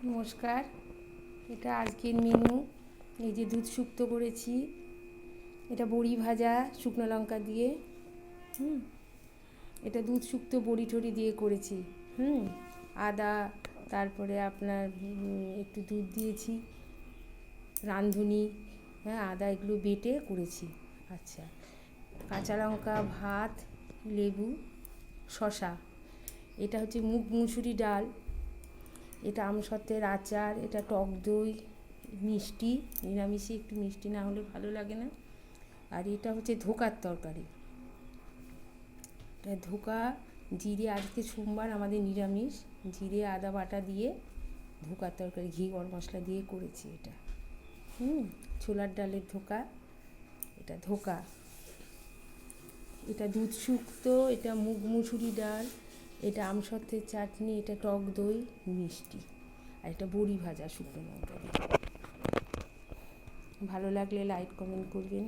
নমস্কার। এটা আজকের মেনু। এই যে দুধ শুক্তো করেছি, এটা বড়ি ভাজা শুকনো লঙ্কা দিয়ে। এটা দুধ শুক্তো বড়ি টড়ি দিয়ে করেছি। আদা, তারপরে আপনার একটু দুধ দিয়েছি, রাঁধুনি, হ্যাঁ, আদা এগুলো বেটে করেছি। আচ্ছা, কাঁচা লঙ্কা, ভাত, লেবু, শসা। এটা হচ্ছে মুগ মুসুরি ডাল, এটা আমসত্ত্বের আচার, এটা টক দই, মিষ্টি, নিরামিষে একটু মিষ্টি না হলে ভালো লাগে না। আর এটা হচ্ছে ধোকার তরকারি। এটা ধোকা, জিরে, আজকে সোমবার আমাদের নিরামিষ, জিরে আদা বাটা দিয়ে ধোকার তরকারি ঘি গরম মশলা দিয়ে করেছি এটা। ছোলার ডালের ধোকা, এটা ধোকা। এটা দুধ শুক্তো, এটা মুগ মুসুরি ডাল, এটা আমসত্ত্বের চাটনি, এটা টক দই, মিষ্টি, আর এটা বড়ি ভাজা শুকনো লঙ্কা দিয়ে। ভালো লাগলে লাইক কমেন্ট করবেন।